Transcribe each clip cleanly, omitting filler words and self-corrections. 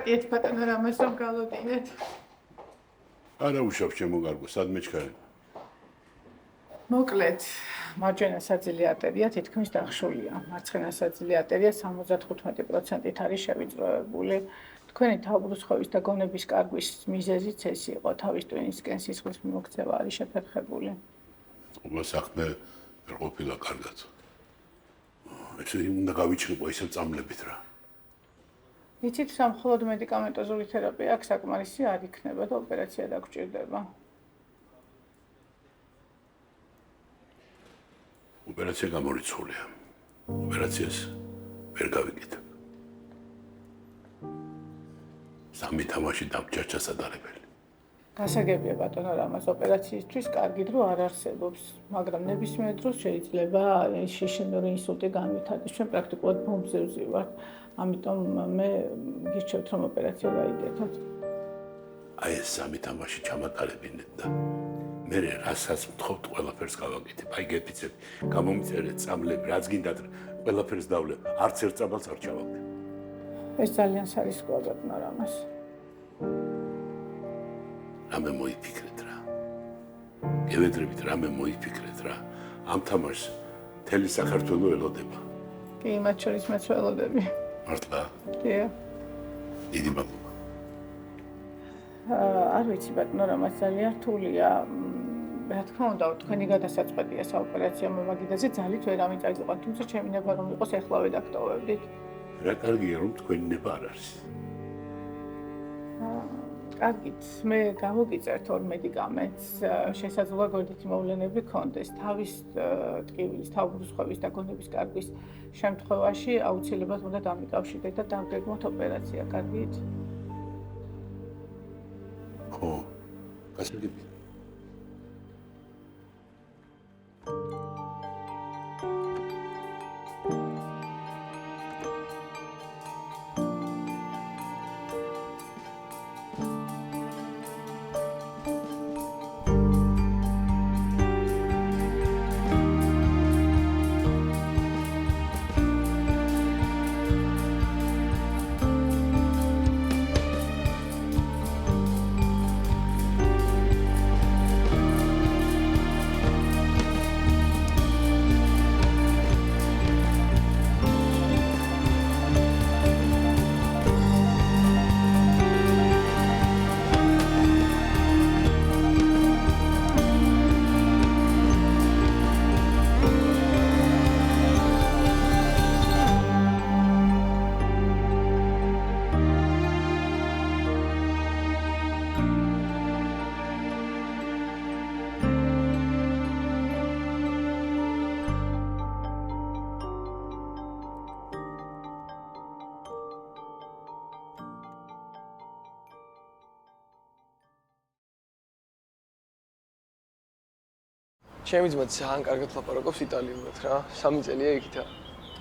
მოვაპატიეთ ბატონო რამას რომ გალოდინეთ. არა უშავ შემოგარგო, სადმე ჩქარე. მოკლედ, მარჯვენა საძილე არტერია თითქმის დახშულია. მარცხენა საძილე არტერია 75%-ით არის შევიწროებული. თქვენი თავბრუსხოვის და გონების კარგვის მიზეზიც ეს იყო, თავის ტვინისკენ სისხლის მიმოქცევა არის შეფერხებული. უბა საქმე ვერ ყოფილა კარგად. ესე უნდა გავიჩნიყო ისევ წამლებით რა. იცით, რომ მხოლოდ მედიკამენტოზური თერაპია აქ საკმარისი არ იქნება და ოპერაცია დაგჭირდება. ოპერაცია გამორიცხულია. ოპერაციას ვერ გავიკეთებ. სამი თამაში დამჭერჭა სადარებელი. გასაგებია ბატონო რამას ოპერაციისთვის კარგი დრო არ არსებობს, მაგრამ ნებისმიერ დროს შეიძლება შიშინური ინსულტი განვითარდეს. ჩვენ პრაქტიკულად ბომბზე ვზივართ, ამიტომ მე გირჩევთ რომ ოპერაცია გაიგეთოთ. აი ეს სამი თამაში ჩამატარებინეთ და მე რასაც ვთხოვთ ყველაფერს გავაკეთებ. აი გეფიცებ, გამომიწერეთ წამლები, რაც გინდათ ყველაფერს დავლებ. არც ერთ წამალს არ ჩავაგდებ. ეს ძალიან სარისკოა ბატონო რამას. რამე მოიფიქრეთ რა. გევედრებით რამე მოიფიქრეთ რა. ამ თამაშს მთელი საქართველო ელოდება. კი, მათ შორის მეც ველოდები. მართლა? კი. დიდი მადლობა. არ ვიცი ბატონო რამას ძალიან რთულია. რა თქმა უნდა, თქვენი გადასაწყვეტია საოპერაციო მომაგიდაზე ძალით ვერ ამიწაგიყვანთ, თუმცა ჩემი ნება რომ იყოს ახლავე დაგტოვებდით. რა კარგია რომ თქვენი ნება არ არის. კარგით, მე გამოგიწერთ ორ მედიკამენტს, შესაძლოა გვერდითი მოვლენები გქონდეს. თავის ტკივილის, თავბრუსხოვის და გონების კარგვის შემთხვევაში აუცილებლად უნდა დამიკავშირდეთ და დამგეგმოთ ოპერაცია, კარგით? ხო, გასაგებია. ჩემი ძმა ძალიან კარგად ლაპარაკობს იტალიურად რა. 3 წელია იქითა.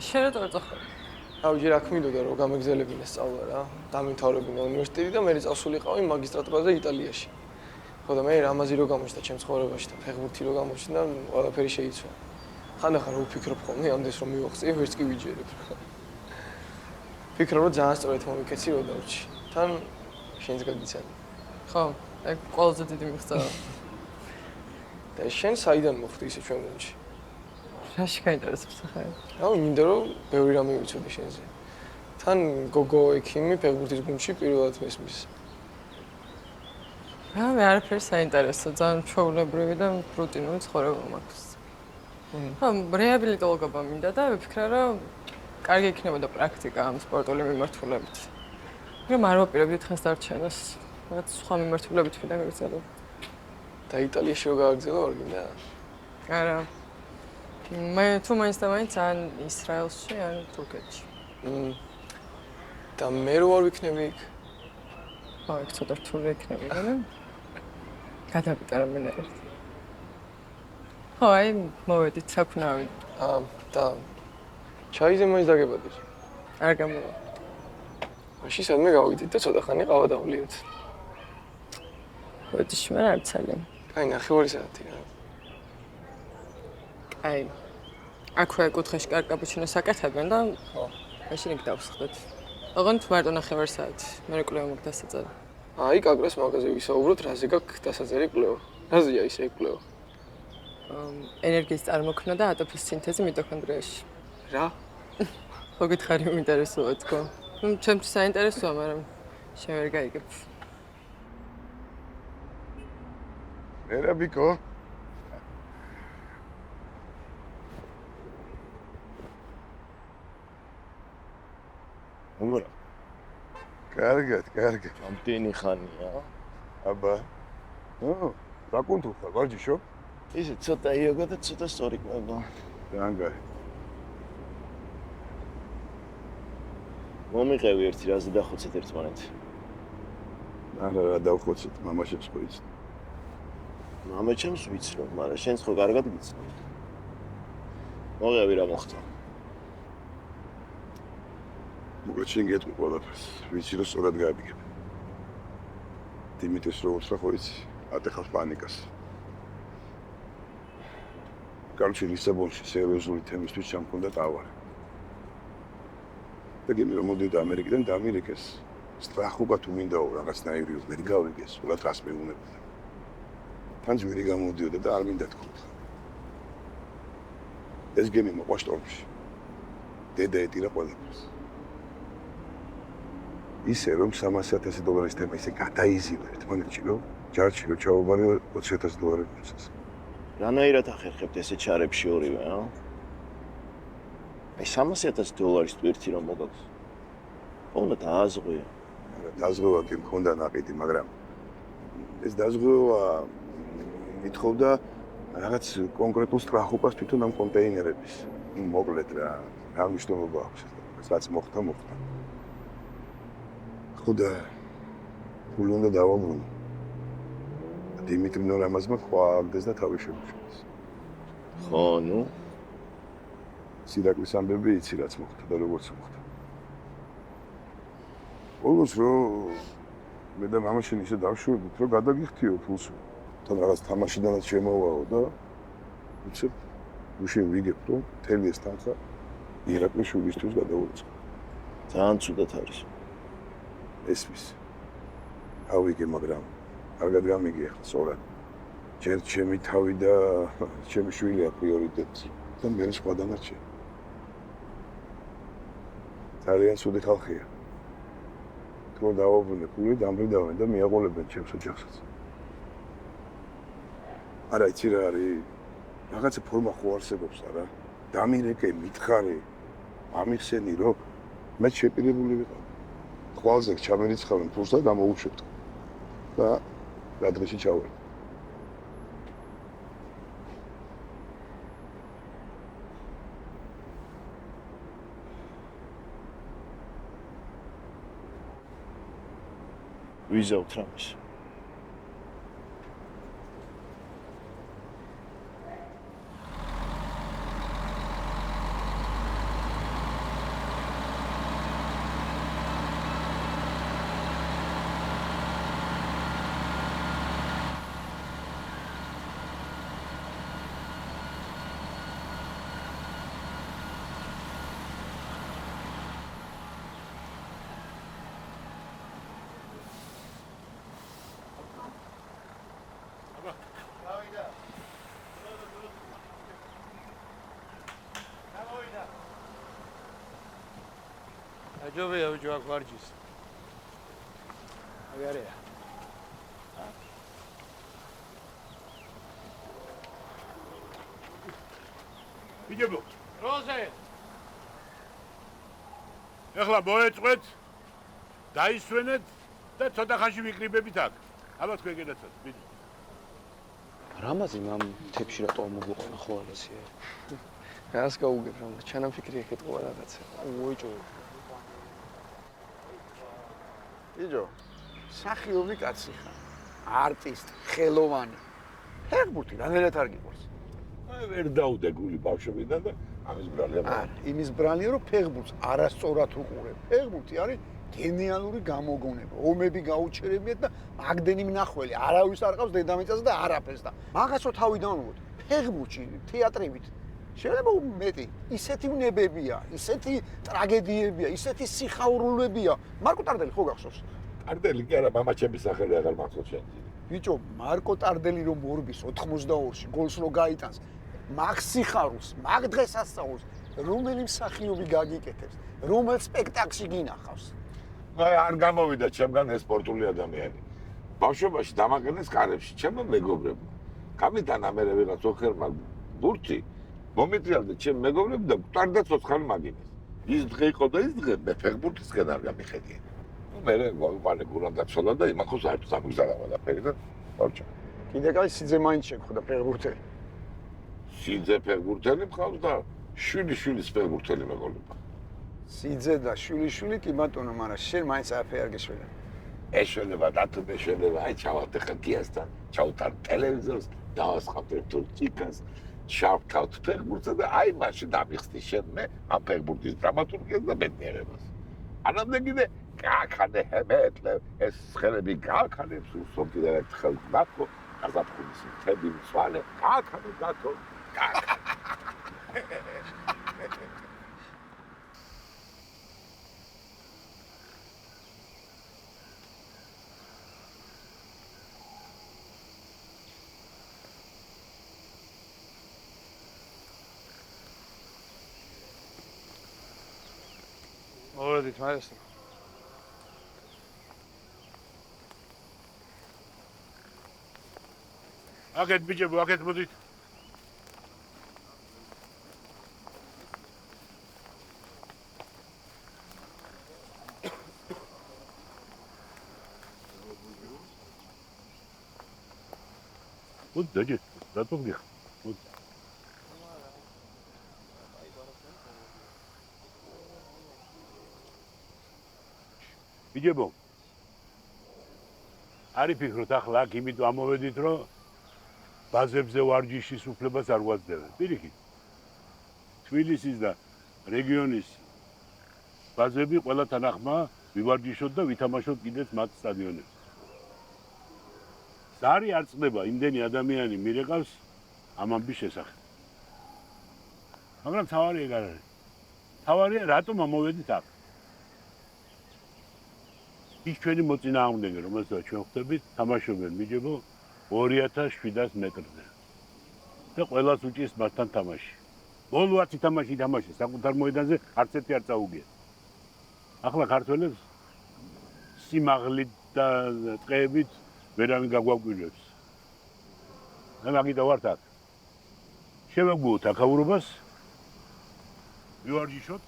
შენ რატო არ წახარ? რავი, ჯერ აქ მინდოდა რომ გამეგზელებინა სწავლა რა. დამთავრებინა უნივერსიტეტი და მე წავსულიყავი მაგისტრატურაზე იტალიაში. ხო და მე რამაზი რო გამოჩნდა ჩემ ცხოვრებაში და ფეხბურთი რო გამოჩნდა, ყველაფერი შეიცვალა. ხანდახან რო ვფიქრობ ხოლმე ამდენს რომ მივახცე, ვერც კი ვიჯერებ. ფიქრობ რომ ძალიან სწორად მომიკეცი რო დავრჩი. თან შენს გაგიცანი. ხო, ეგ ყველაზე დიდი მიღწევა. და შენ საიდან მოხდი ისე ჩვენ გუნდში? რაში გაინტერესებს ახლა? რავი, მინდა რომ ბევრი რამე ვიცოდე შენზე. თან გოგო ექიმი ფეხბურთის გუნდში პირველად მესმის. რავი, არაფერი საინტერესო, ძალიან ჩვეულებრივი და რუტინული ცხოვრება მაქვს. ხო, რეაბილიტოლოგობა მინდა და ვიფიქრე რომ კარგი იქნებოდა პრაქტიკა ამ სპორტული მიმართულებით. მაგრამ არ ვაპირებდი დღეს დარჩენას, რაღაც სხვა მიმართულებით ვიდა მიგრძელო. და იტალიაში რო გააგრძელო არ გინდა? არა. მე თუ მაინც და მაინც ან ისრაელში, ან თურქეთში. და მე რო არ ვიქნები იქ? ხო, ეგ ცოტა რთული იქნება, მაგრამ გადავიტანა მე ერთ. ხო, აი, მოვედით საფნავი. და ჩაიზე მაინც დაგებადეთ. არ გამოვა. მაშინ სადმე გავიდით და ცოტა ხანი ყავა დავლიოთ. ვეძიში მე არ ძალიან. აი, 9 საათი რა. აი, აქვე კუთხეში კარკაპუჩინოს აკეთებენ და ხო. მაშინ იქ დავსხდეთ. ოღონდ მარტო 9 საათი. მე კვლევა მაქვს დასაწერა. აი, კაკრას მაგაზე ვისაუბროთ, რაზე გაქვს დასაძერი კვლევა. რაზეა ისე კვლევა? ენერგიის წარმოქმნა და ატოფის სინთეზი მიტოქონდრიაში. რა? ხო გითხარი უინტერესოა თქო. ჩემთვის საინტერესოა, მაგრამ შენ ვერ გაიგებ. ერაბიკო უმრა კარგად ამდენი ხანია აბა რა კონტროლ ვარჯიშო ისე ცოტა იოგა და ცოტა სწორი კვება რანგარი მომიყევი ერთი რაზე დახოცეთ ერთმანეთი რა დავხოცეთ მამაშებს ხო იცი მამაჩემს ვიცრო მაგრამ შენც ხო კარგად გიცნობ მოღები რა მოხდა მოგეჩენ გეტყვი ყველაფერს ვიცი რომ სწორად გაიგებ დიმიტრის როგორც რა ხო იცი ატეხავს პანიკას კარჩი ლისაბონში სერიოზული თემისთვის ჩამქონდა ტავარი და გემი რომ მოდიოდა ამერიკიდან და ამერიკას სტრახობა თუ მინდაო რაღაცნაირი ვერ გავიგეს უბრალოდ რას მეუნებოდა თან ძვირი გამოდიოდა და არ მინდა თქო ეს გემი მოყვა შტორმში დედა ეტირა ყველაფერს ისე რომ $300,000 თემა ისე გადაიზინა ერთმანეთში რომ ჯარში რომ ჩაუბარი $20,000 მისცეს რანაირად ახერხებთ ესე ჩარებში ორივე აი $300,000 ტვირთი რომ მოგაქვს უნდა დააზღვია დაზღვევა კი მქონდა ნაყიდი მაგრამ ეს დაზღვევა ითხოვდა რაღაც კონკრეტულ სტრახობას თვითონ ამ კონტეინერების მოკლედ რა მნიშვნელობა აქვს რაც მოხდა ხოდა ფული უნდა დავაბრუნო დიმიტრი ნორამაზმა ხვალდეს და თავი შემოშორეს ხო ნუ სირაკლის ამბები იცი რაც მოხდა და როგორც მოხდა ბოლოს რომ მე და მამა შენ ისე დავშვებთ რომ გადაგიხთიო ფულს თან რაღაც თამაშიდანაც შემოვაო და უცებ უშენ ვიგებ რომ მთელი ეს თანხა ირაკლის შვილისთვის გადავუწყო ძალიან ცუდად არის ესმის ავიგე მაგრამ კარგად გამიგი ახლა სწორად ჯერ ჩემი თავი და ჩემი შვილია პრიორიტეტი და მე სხვა დანარჩენი ძალიან ცუდი ხალხია თუ დავაბრუნე ფული დამბრიდავენ და მიაყოლებენ ჩემს ოჯახსაც არა იცი რა არის რაღაცა ფორმა ხო არსებობს არა დამირეკე მითხარი ამიხსენი რომ მე შეპირებული ვიყავ ხვალზე ჩამერიცხავენ ფულს და გამოუშვებთ და რა დღეში ჩავერ ვიზავთ რამის აჯობია ბიჭო აქ ვარჯიშს. აგარია. ვიჯებო, როზე. ეხლა მოეწყვეთ, დაისვენეთ და ცოტა ხანში ვიკრიბებით აქ. აბა თქვენ გენაცოთ, ვიჯ. რამაზი მამ თებში რატო მოგვიყონა ხო ალასია? რას გაუგებ რომ ჩანაფიქრი ეკეთყვა რაღაცა. ოიჭო. იჯო, სახიობი კაცი ხარ. არტისტი, ხელოვანი. ფეხბურთი რანაირად არ გიყვარს? აი ვერ დაუდე გული ბავშვობიდან და ამის ბრალია. არა, იმის ბრალია რომ ფეხბურთს არასწორად უყურებ. ფეხბურთი არის გენიალური გამოგონება. ომები გაუჩერებიათ და მაგდენი მნახველი არავის არ ყავს დედამიწაზე და არაფერს და მაგასო თავიდან ვუყოთ. ფეხბურთში თეატრებით შეიძლება მეტი. ისეთი ვნებებია, ისეთი ტრაგედიებია, ისეთი სიხაურულებია. მარკო ტარდელი ხო გახსოვს? ტარდელი კი არა, მამაჩემის სახელი აღარ მახსოვს შენ. ბიჭო, მარკო ტარდელი რომ მორბის 82-ში გოლს რო გაიტანს, მაგ სიხარულს, მაგ დღესასწაულს, რომელი მსახიობი გაგიკეთებს, რომელ სპექტაკლში გინახავს. არ გამოვიდა ჩემგან ეს სპორტული ადამიანი. ბავშვობაში დამაყენეს კარებში, ჩემო მეგობრებო. გამიტანა მე ვიღაც ოქერმა ბურთი, მომიტრიალდა ჩემ მეგობრებს და მკვდარდა ცოცხალი მაგინეს. ის დღე იყო და ის დღე მე ფეხბურთისგან არ გამიხედია. მე ვიყარე გულანდაცვალა და იმახოს არ სამგზარავა და ფერი და ორჩა. კიდე კაი სიძე მაინც შეგხვდა ფეხბურთელი. სიძე ფეხბურთელი მყავს და შვილიშვილის ფეხბურთელი მეგობრებო. სიძე და შვილიშვილი კი ბატონო, მაგრამ შენ მაინც არაფერი არ გეშველა. ეშველება დათო მეშველება, აი ჩავარდე ხეთიასთან, ჩავთარ ტელევიზორს, დავასხავთ თურქიკას, ჩავთავთ ფეხბურთსა და აი მაშინ დამიხსნი შენ მე ამ ფეხბურთის დრამატურგიას და ბედნიერებას. ანამდე კიდე გააქანე ჰემეტლე, ეს ხელები გააქანებს უსო კიდე ერთ ხელს დათო, გაზაფხულის მთები მწვანე, გააქანე დათო, გააქანე. მოვედით მაესტრო. აქეთ ბიჭებო, აქეთ მოდით. დაჯე, რატომ გიხ? ბიჭებო, არი ფიქრობთ ახლა აქ იმიტომ ამოვედით, რომ ბაზებზე ვარჯიშის უფლებას არ გვაძლევენ. პირიქით. თბილისის და რეგიონის ბაზები ყველა თანახმა ვივარჯიშოთ და ვითამაშოთ კიდეც მათ სტადიონებს. ზარი არ წდება, იმდენი ადამიანი მირეყავს ამ ამბის შესახებ. მაგრამ თავარი ეგ არ არის. თავარია რატომ ამოვედით აქ? ის ჩვენი მოწინააღმდეგე, რომელსაც ჩვენ ხვდებით, თამაშობენ ბიჭებო 2700 მეტრზე. და ყველას უჭირს მასთან თამაში. ბოლო 10 თამაში ითამაშეს საკუთარ მოედანზე, არც ერთი არ წაუგია. ახლა ქართველებს სიმაღლით და ტყეებით ვერავინ გაგვაკვირვებს. და მაგით ვართ აქ. შევაგუოთ აქაურობას, ვივარჯიშოთ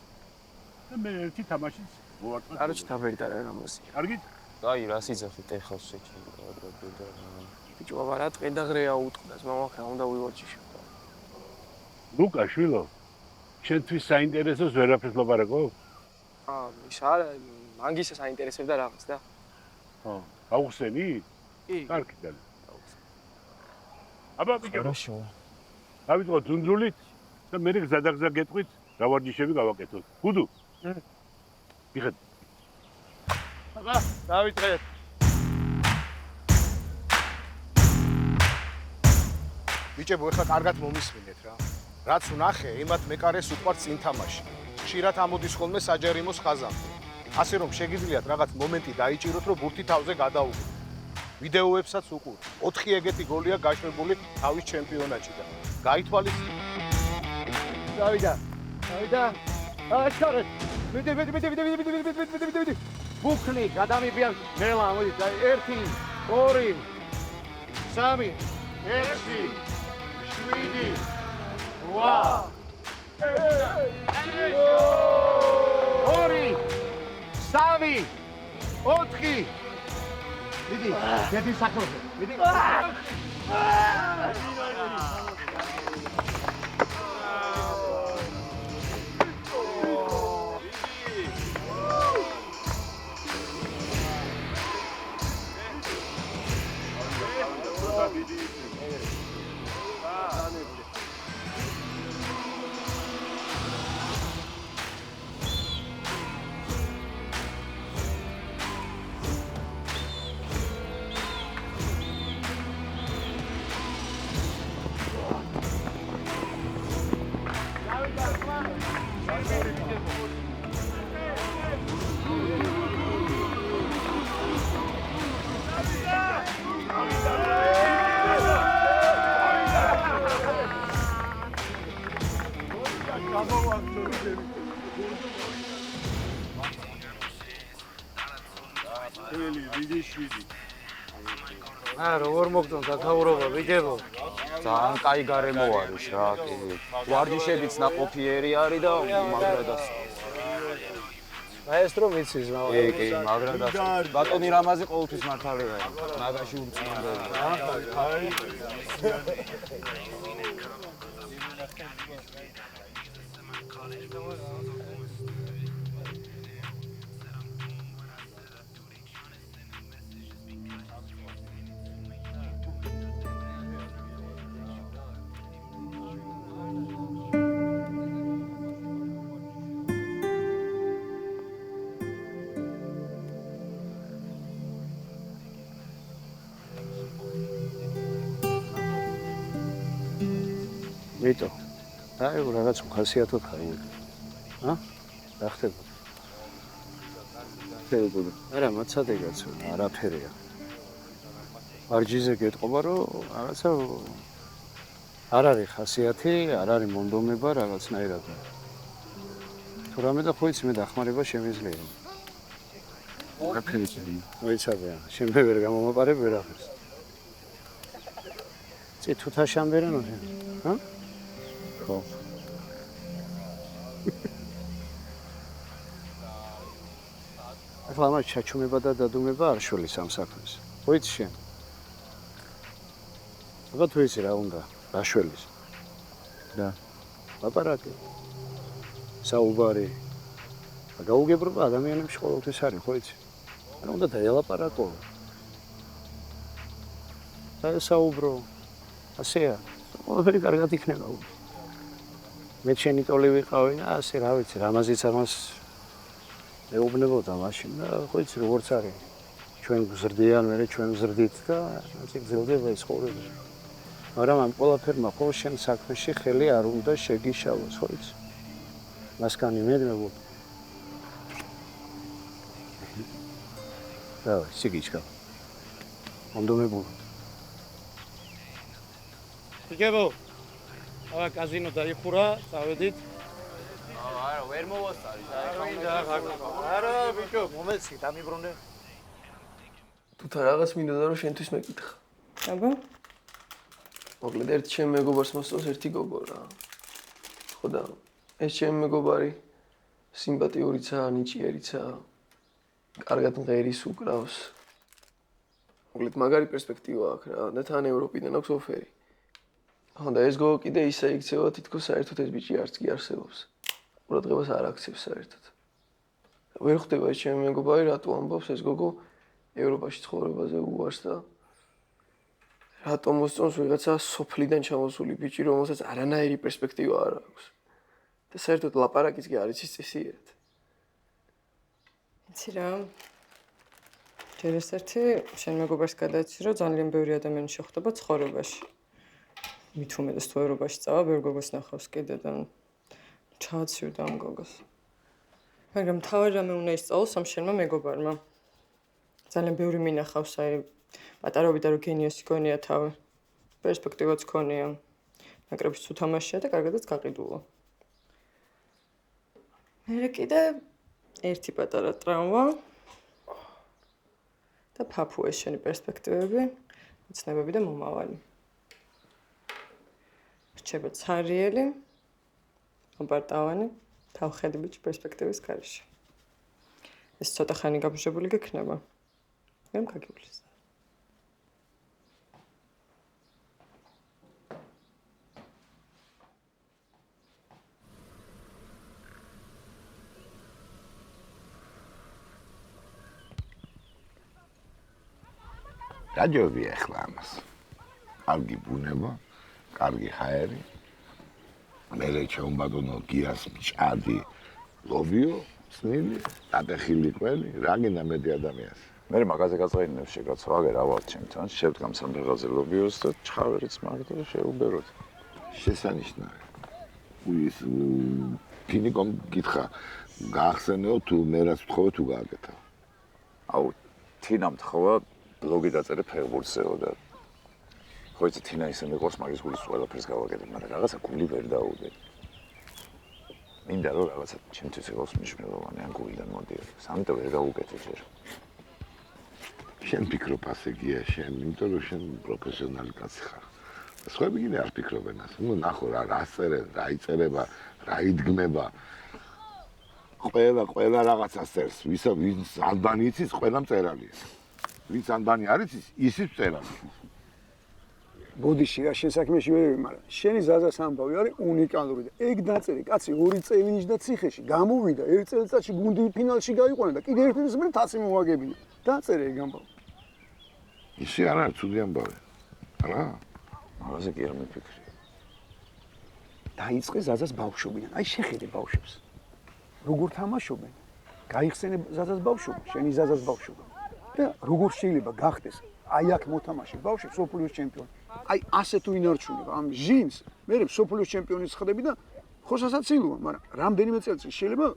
და მე ერთი თამაშიც მოვარტყოთ. კაროჩი თაბერი და რა რამოსი. კარგით? აი რა სიძახით ეხავს შეჭი და ბიჭო აბა რა ტყე და ღრეა უტყდას მამაკ რა უნდა ვივარჯიშო. ლუკა შვილო, შენთვის საინტერესოს ვერაფერს ლაპარაკობ? ის არა, მანგისა საინტერესებდა რაღაც და. ხო, აუხსენი? კი. კარგი და. აბა ბიჭო. хорошо. დავიწყოთ ძუნძულით და მე გზადაგზა გეტყვით, რა ვარჯიშები გავაკეთოთ. გუდუ? მიხეთ. აბა, დავიწყეთ. ბიჭებო, ეხლა კარგად მომისმინეთ რა. რაც ვნახე, იმათ მეკარეს უყვართ წინ თამაში. ხშირად ამოდის ხოლმე საჯარიმოს ხაზამდე. ასე რომ შეგიძლიათ რაღაც მომენტი დაიჭიროთ, რომ ბურთი თავზე გადაუგდოთ. ვიდეოებსაც უყურთ. 4 ეგეთი გოლია გაშვებული თავის ჩემპიონატში და გაითვალისწინეთ. დავიდა. აშკარეთ. მიდი. ბუქნი, გადამიბიან ნელა, მოდი, 1 2 3 6 7 8 ორი, სამი, 4 მიდი, ერთი საქმე. მიდი. როგორ მოგწონთ დათაურობა, ბიჭებო? ძალიან კაი გარემო არის რა, კი. ვარჯიშებიც ნაყოფიერი არის და მაგრადაც. მაესტრო ვიცის რა. კი, მაგრადაც. ბატონი რამაზი ყოველთვის მართალია. მაგაში ურწმუნოა. ვიტო, აი რაღაც ხასიათო ხაი. რა ხდება? შეიძლება. არა, მაცადეგაც არაფერია. ვარჯიზე გეტყობა, რომ რაღაცა არ არის ხასიათი, არ არის მონდომება რაღაცნაირად. თუ რამე და ხო იცი მე დახმარება შემიძლია. არაფერი չէ. მოიცადე, შემე ვერ გამომაპარებ ვერაფერს. წი თუ თაშამბერანო, ჰა? ხო. ახლა ამ ჩაჩუმება და დადუმება არ შველის ამ საქმეს. ხო იცი შენ? აბა თუ იცი რა უნდა, რა შველის? და ლაპარაკი. საუბარი. გაუგებრობა ადამიანებში ყოველთვის არის, ხო იცი? არა უნდა დაელაპარაკო. საუბრო. ასეა. ყველაფერი კარგად იქნება. მე შენი ტოლი ვიყავი და ასე რა ვიცი, რამაზიც ამას მეუბნებოდა მაშინ და ხო იცი როგორც არის. ჩვენ გზრდიან, მე ჩვენ გზრდით და ასე გზელდება ეს ცხოვრება. მაგრამ ამ ყველაფერმა ხო შენ საქმეში ხელი არ უნდა შეგიშალოს, ხო იცი? მასკანი მედმებო. და შეგიშკა. მონდომებო. ბიჭებო, აბა კაზინო დაიხურა, წავედით. არა, ვერ მოვასწარი. არა, ბიჭო, მომეცი, დამიბრუნე. თუ თან რაღაც მინდოდა რომ შენთვის მეკითხა. აბა? მოკლედ ერთ ჩემ მეგობარს მოსწონს ერთი გოგო რა. ხო და ეს ჩემ მეგობარი სიმპათიურიცაა, ნიჭიერიცაა. კარგად მღერის უკრავს. მოკლედ მაგარი პერსპექტივა აქვს რა. და თან ევროპიდან აქვს ოფერი. ხო და ეს გოგო კიდე ისე იქცევა თითქოს საერთოდ ეს ბიჭი არც კი არსებობს. ყურადღებას არ აქცევს საერთოდ. ვერ ხვდება ეს ჩემი მეგობარი რატო ამბობს ეს გოგო ევროპაში ცხოვრებაზე უარს და რატომ მოსწონს ვიღაცა სოფლიდან ჩამოსული ბიჭი, რომელსაც არანაირი პერსპექტივა არ აქვს. და საერთოდ ლაპარაკიც კი არ იცის წესიერად. იცი რა? ჯერ ერთ-ერთი შენ მეგობარს გადაეცი, რომ ძალიან ბევრი ადამიანი შეხვდება ცხოვრებაში. მით უმეტეს თუ ევროპაში წავა, ბევრ გოგოს ნახავს კიდე და ჩააცივდა ამ გოგოს. მაგრამ თავი რამე უნდა ისწავლოს ამ შენმა მეგობარმა. ძალიან ბევრი მინახავს, აი პატარობიდან რომ გენიოსი გონია თავი. პერსპექტივაც ქონია. ნაკრებში თუ თამაშია და კარგადაც გაყიდულა. მე კიდე ერთი პატარა ტრავმა და ფაფუ ეს შენი პერსპექტივები, ცნებები და მომავალი. რჩება ცარიელი, ოპარტავანი, თავხედი ბიჭი პერსპექტივის გარეშე. ეს ცოტა ხანი გაბუჟებული გექნება. მე მგაგივლის. გაჯობი ახლა ამას. კარგი ბუნება, კარგი ჰაერი. მე ჩაუმბადონო გიას მჭადი ლობიო, სნილი, დატეხილი ყველი, რა გინდა მეტი ადამიანს. მე მაგაზე გაწყინებს შეგაცვა აგერ ავალ ჩემთან, შევდგამ სამღერაზე ლობიოს და ჩხავერიც მაგდა და შეუბეროთ. შესანიშნავი. ის ფინიკომ გითხრა, გაახსენეო თუ მე რაც ვთხოვე თუ გააკეთა. აუ, თინამ თხოვა ბლოგი დაწერე ფეხბურთზეო და ხო იცი თინა ისე მეყურს მაგის გულის ყველაფერს გავაკეთებ, მაგრამ რაღაცა გული ვერ დაუვდე. მინდა რომ რაღაცა ჩემთვის იყოს მნიშვნელოვანი ან გულიდან მოდიოდა. ამიტომ ვერ გავუკეთე ჯერ. შენ ფიქრობ ასე გია შენ, იმიტომ რომ შენ პროფესიონალი კაცი ხარ. სხვები კიდე არ ფიქრობენ ასე. ნუ ნახო რა წერენ, რა იწერება, რა იდგმება. ყველა რაღაცას წერს. ვინც ანბანი იცის, ყველა მწერალია. ვინც ანბანი არ იცის, ისიც მწერალია. ბოდიში რა შენ საქმეში ვერ ვი, მაგრამ შენი ზაზას ამბავი არის უნიკალური და ეგ დაწერე კაცი 2 წელი იჯდა ციხეში, გამოვიდა 1 წელიწადში გუნდი ფინალში გაიყვანა და კიდე ერთ წელს მე თასი მოვაგებინა. დაწერე ეგ ამბავი. ისე არ არის ცუდი ამბავი. არა? მაგაზე კი არ მიფიქრე. დაიწყე ზაზას ბავშვობიდან. აი შეხედე ბავშვებს. როგორ თამაშობენ? გაიხსენე ზაზას ბავშვობა, შენი ზაზას ბავშვობა. და როგორ შეიძლება გახდეს აი აქ მოთამაშე ბავშვი სოფლიოს ჩემპიონი. აი ასე თუ ინარჩუნება ამ ჟინს, მე სოფლიოს ჩემპიონის ხდები და ხოსასაც ილუა, მაგრამ რამდენიმე წელიწად შეიძლება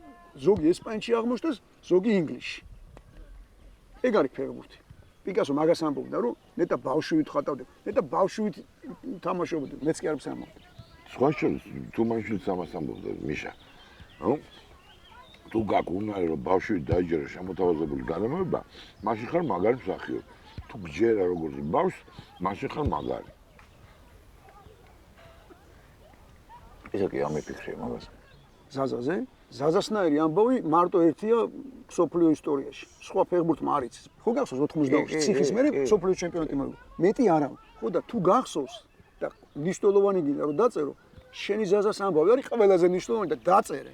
ზოგი ესპანეთში აღმოჩნდეს, ზოგი ინგლისში. ეგ არის ფეხბურთი. პიკასო მაგას ამბობდა, რომ ნეტა ბავშვით ხატავდნენ, ნეტა ბავშვით თამაშობდნენ, მეც კი არ ვსამბობდი. სხვა შორის თუ მაშინ ამას ამბობდა მიშა. ნუ თუ გაგუნარი რომ ბავშვი დაიჯერა შემოთავაზებული გარემოება, მაშინ ხარ მაგარი მსახიობი. თუ გჯერა როგორც ბავშვს, მაშინ ხარ მაგარი. ისე კი არ მიფიქრე მაგას. ზაზაზე? ზაზასნაირი ამბავი მარტო ერთია სოფლიო ისტორიაში. სხვა ფეხბურთმა არ იცის. ხო გახსოვს 82-ში ციხის მერე სოფლიო ჩემპიონატი მოიგო. მეტი არა. ხო და თუ გახსოვს და მნიშვნელოვანი გინდა რომ დაწერო, შენი ზაზას ამბავი არის ყველაზე მნიშვნელოვანი და დაწერე.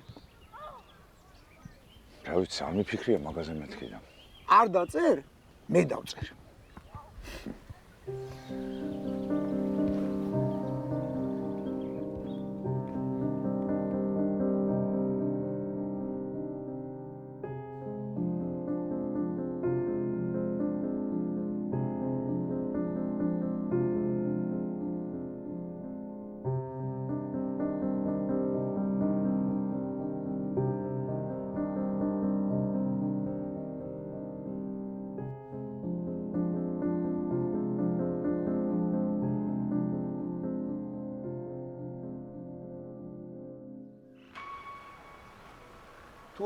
რა ვიცი, არ მიფიქრია მაგაზე მეთქი და. არ დაწერ? მე დავწერ.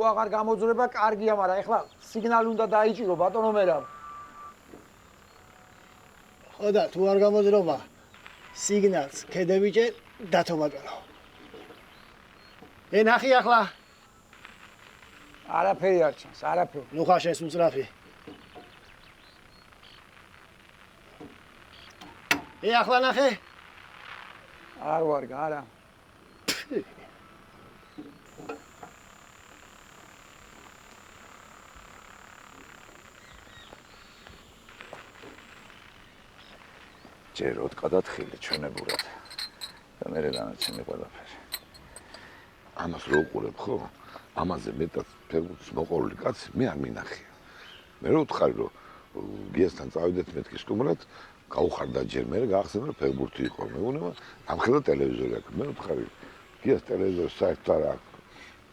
თუ აღარ გამოძრება, კარგია, მაგრამ ეხლა სიგნალი უნდა დაიჭირო ბატონო მერაბ. ხო და თუ არ გამოძრობა, სიგნალს ქედევიჭე დათო ბატონო. ნახი ახლა. არაფერი არ ჩანს, არაფერი. ნუ ხარ შენს მწრაფი. ახლა ნახე. არ ვარგა, არა. ჯეროდ გადათხილი ჩვენებურად და მე განაჩენი ყველაფერი. ამას რო უყურებ ხო? ამაზე მეტად ფეხბურთის მოყოლი კაცი მე არ მინახია. მე რო ვთხარი რომ გიასთან წავიდეთ მეთქი სტუმრად, გაუხარდა ჯერ მე გაახსენა რომ ფეხბურთი იყო. მე უნება ამხელა ტელევიზორი აქვს. მე ვთხარი გიას ტელევიზორი საერთოდ არ აქვს.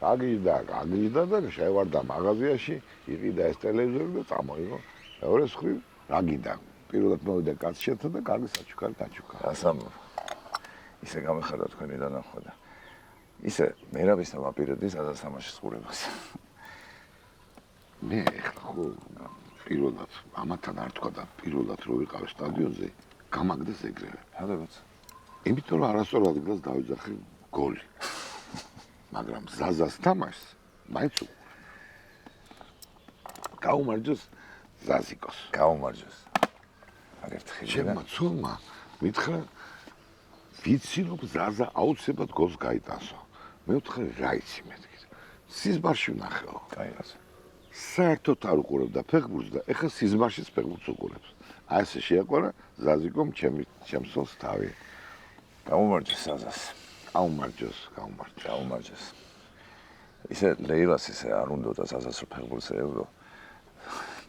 გაგიჟდა და შევარდა მაღაზიაში, იყიდა ეს ტელევიზორი და წამოიღო. მეორე მხრივ რა გინდა? პირველად მოვიდა კაცი შეთა და კარგი საჩუქარი დაჩუქა. ასამბლო. ისე გამეხარდა თქვენი დანახვა და ისე მერაბის და ვაპირებდის ადასამაშის ყურებას. მე ხო პირველად ამათან არ თქვა და პირველად რო ვიყავ სტადიონზე, გამაგდეს ეგრევე. რადგანაც? იმიტომ რომ არასწორად ადგილას დავიძახე გოლი. მაგრამ ზაზას თამაშს მაინც გაუმარჯოს ზაზიკოს. გაუმარჯოს. აგერთხილი. ჩემმა ცოლმა მითხრა ვიცი რომ ზაზა აუცილებლად გოლს გაიტანსო. მე ვთხრა რა იცი მეთქი. სიზმარში ვნახეო. კაი რაზე. საერთოდ არ უყურებდა ფეხბურთს და ეხლა სიზმარშიც ფეხბურთს უყურებს. აი ესე შეაყვარა ზაზიკომ ჩემს ცოლს თავი. გაუმარჯოს ზაზას. გაუმარჯოს. ისე ლეილას ისე არ უნდა და ზაზას ფეხბურთზე ევრო.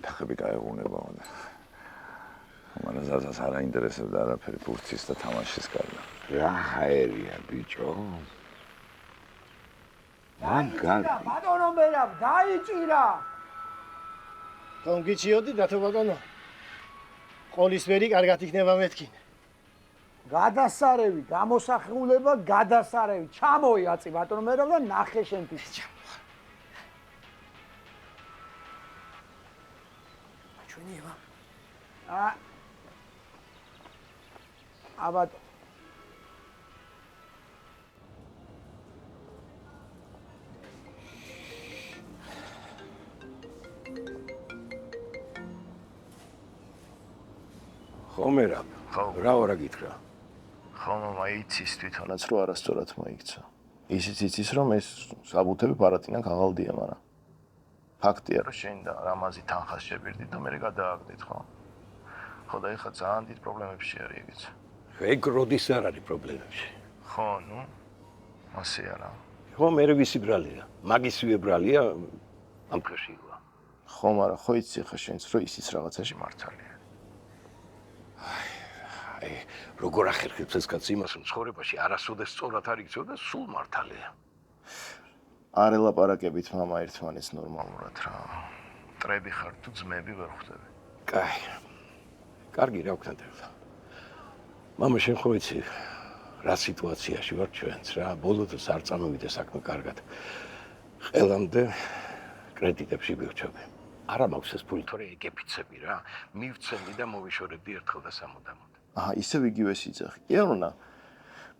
ფეხები გაეღუნებაო და მაგრამ ზაზას არ აინტერესებდა არაფერი ბურთის და თამაშის გარდა. რა ჰაერია ბიჭო. ბატონო მერაბ, დაიჭირა. თომ გიჩიოდი დათო ბატონო. ყოლისფერი კარგად იქნება მეთქი. გადასარევი, გამოსახულება, გადასარევი. ჩამოიაწი ბატონო მერაბ და ნახე შენ თვითონ. ჩვენიება. აბა ხომერა რა ვარა გითხრა ხო მამა იცის თვითონაც რომ არასწორად მოიქცა ისიც იცის რომ ეს საბუთები პარატინან ქაღალდია მაგრამ ფაქტია რომ შენ და რამაზი თანხას შევირდით და მე გადააგდით ხო ხო და ეხლა ძალიან დიდ პრობლემებში არის ეგეც ეგ როდის არ არის პრობლემებში ხო ნუ ასე არა ხო მე ვისი ბრალია მაგისივე ბრალია ამ დღეში ხო მაგრამ ხო იცი ხა შენც რომ ისიც რაღაცაში მართალია აი როგორ ახერხებს ეს კაცი იმას რომ ცხოვრებაში არასოდეს სწორად არ იქცევ და სულ მართალია არ ელაპარაკებით მამა ერთმანეთს ნორმალურად რა ტრები ხარ თუ ძმები ვერ ხვდები კაი კარგი რა ვქნათებდა მამა შენ ხო იცი რა სიტუაციაში ვარ ჩვენც რა ბოლო დროს არ წამოვიდა საქმე კარგად ყველამდე კრედიტებში ვირჩევი არა მაქვს ეს ფული თორე ეგეფიცები რა მივცემდი და მოვიშორებდი ერთხელ და სამუდამოდ აჰა ისევ იგივე სიძახი კი არ უნდა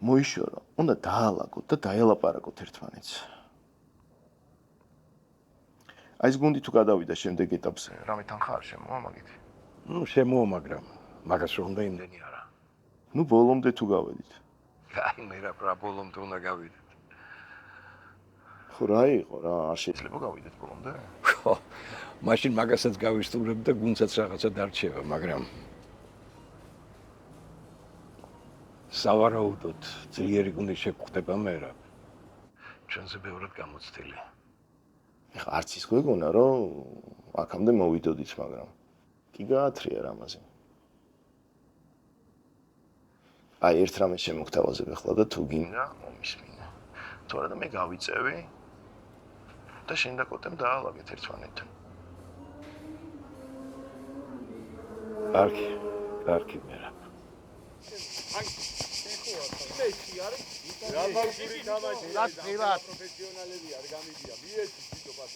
მოიშორო უნდა დაალაგოთ და დაელაპარაკოთ ერთმანეთს აი ეს გუნდი თუ გადავიდა შემდეგ ეტაპზე რამე თანხა არ შემოვა მაგით ნუ შემოვა მაგრამ მაგას რომ უნდა იმდენი არა ნუ ბოლომდე თუ გავედით აი მე რა ბოლომდე უნდა გავიდეთ ხო რა იყო რა არ შეიძლება გავიდეთ ბოლომდე ხო მაშინ მაგასაც გავისტუმრებ და გუნდსაც რაღაცა დარჩება მაგრამ სავარაუდოდ ძლიერი გუნდი შეგხვდება მე რა ჩვენზე ბევრად გამოცდილი ეხლა არც ის გვეგონა რომ აქამდე მოვიდოდით მაგრამ კი გაათრია რამაზე აი ერთ რამეს შემოგთავაზებ ახლა და თუ გინდა მომისმინე თორე და მე გავიწევი და შენ და კოტემ დაალაგეთ ერთმანეთთან კარგი მე რა რა ბავშვი თამაში რა ღილად პროფესიონალები არ გამიდია მიეცი თვითო პას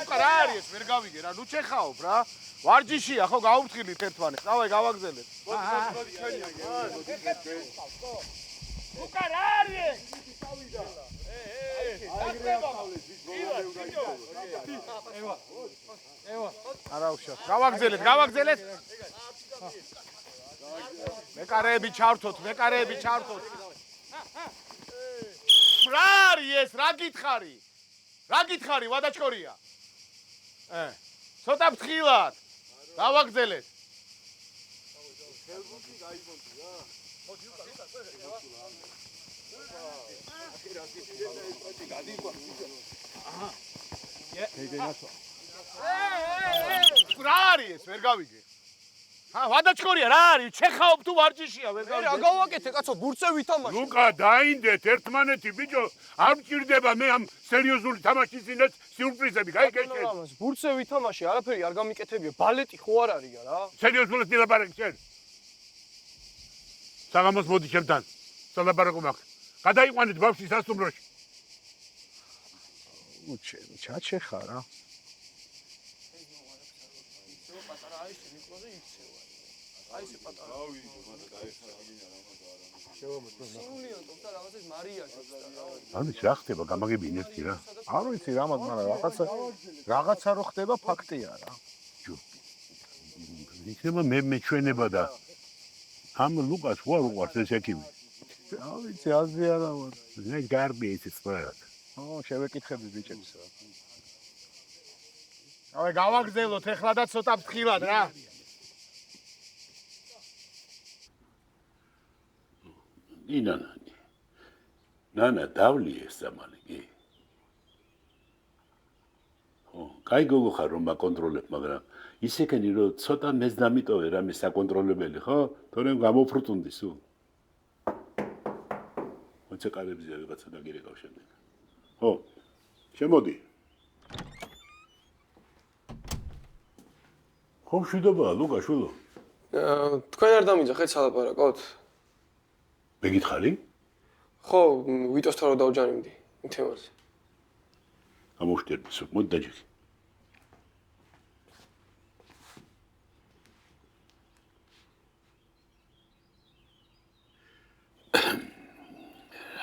უკა რა არის ვერ გავიგე რა ნუ ჩეხაობ რა ვარჯიშია ხო გაუფრთხილით ერთმანეთს წავай გავაგზელეთ უკა რა არის არა უშავ გავაგზელეთ მეკარეები ჩართოთ რა არის ეს რა გითხარი ვადაჩქორია ცოტა ფთხილად გავაგზელეთ რა არის ეს ვერ გავიგე ვადაჩქორია რა არის ჩეხაობ თუ ვარჯიშია ვერ გავიგე რა გავაკეთე კაცო ბურთზე ვითამაშე ლუკა დაინდეთ ერთმანეთი ბიჭო არ მჭირდება მე ამ სერიოზული თამაშის წინაც სიურპრიზები გაიგეჩეთ ბურთზე ვითამაშე არაფერი არ გამიკეთებია ბალეტი ხო არ არია რა სერიოზულად ნილაპარაკი შენ საღამოს მოდი ჩემთან სალაპარაკო მაქვს გადაიყვანეთ ბავშვი სასტუმროში ჩაჩე ხარ რა აი ეს პატარა სიულიანდო და რაღაცას მარიაში ანუ რა ხდება გამაგებინ ერთი რა არ ვიცი რამაც მაგრამ რაღაცა რო ხდება ფაქტია რა იქნება მე მეჩვენება და ამ ლუკას ვარ უყარს ეს ექიმი არ ვიცი აზრი არა ვარ მე გარბი ის სწორად შევეკითხები ბიჭებს რა აი გავაგზელოთ ეხლა და ცოტა ფთხილად რა ნანა დავლი ეს სამალი კი ხო კაი გოგო ხარ რომ მაკონტროლებ მაგრამ ისეკენი რომ ცოტა მეც დამიტოვე რამე საკონტროლებელი ხო თორემ გამოფრუტუნდი სულ მოწეყარებზე რაღაცა დაგირეკავ შემდეგ ხო შემოდი ხო მშვიდობა ლუკა შულო თქვენ არ დამიძახეთ სალაპარაკოთ მე გითხარი ხო ვიტოსთან რომ დავჯანიმდი იმ თემაზე გამოშტერბის მოდი დაჯექი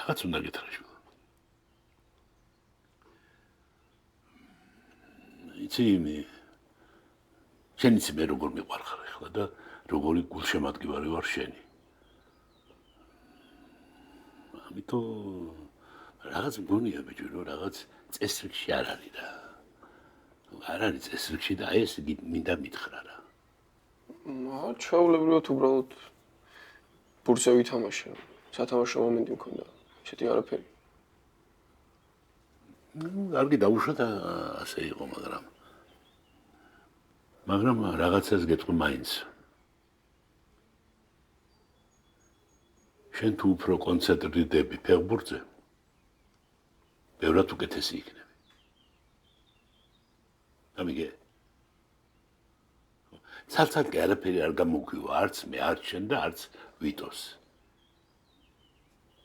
რაღაც უნდა გითხრა შვილო. იცი შენ იცი მე როგორ მიყვარხარ ახლა და როგორი გულშემატკივარი ვარ შენი. ამიტომ რაღაც მგონია ბიჭო რომ რაღაც წესრიგში არ არის რა. არ არის წესრიგში და აი ეს მინდა მითხრა რა. ჩაულებრივად უბრალოდ ბურსა ვითამაშე. სათამაშო მომენტი მქონდა. ესეთი არაფერი. კარგი დაუშვა და ასე იყო, მაგრამ რაღაცას გეტყვი მაინც. შენ თუ უფრო კონცენტრირდები ფეხბურთზე, ბევრად უკეთესი იქნები. გამიგე? ცალ-ცალკე არაფერი არ გამოგვივა, არც მე, არც შენ და არც ვიტოს.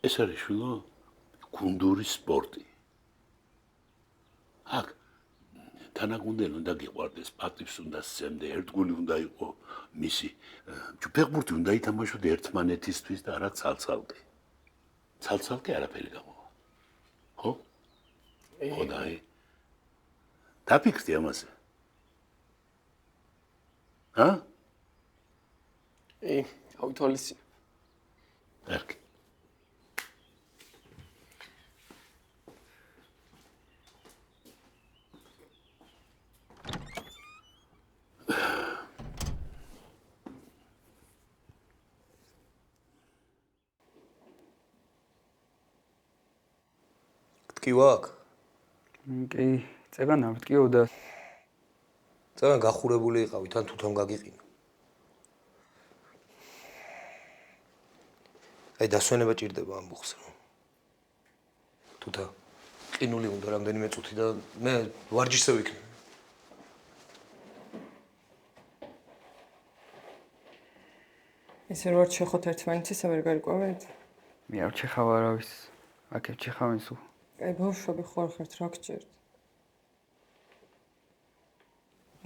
ეს არის შვილო გუნდური სპორტი. აქ თანაგუნდელი უნდა გიყვარდეს, პატივს უნდა სცემდე, ერთგული უნდა იყო მისი. ფეხბურთი უნდა ითამაშოთ ერთმანეთისთვის და არა ცალ-ცალკე. ცალ-ცალკე არაფერი გამოვა. ხო? ხო და აი. დაფიქრდი ამაზე. ჰა? ავითვალისწინე. კარგი. ტკივაკ? კი, წეგან არ ვტკიო და წეგან გახურებული იყავი, თან თვითონ გაგიყინა. აი დასვენება ჭირდება ამბოხს. თუთა ყინული უნდა რამდენიმე წუთი და მე ვარჯიშზე ვიქნები. ესე რომ შეხოთ ერთმანეთს ვერ გარკვევთ? მე არ ჩეხავ არავის. აქ ჩეხავენ სულ. აი ბავშვები ხარ ხართ რა გჭირთ?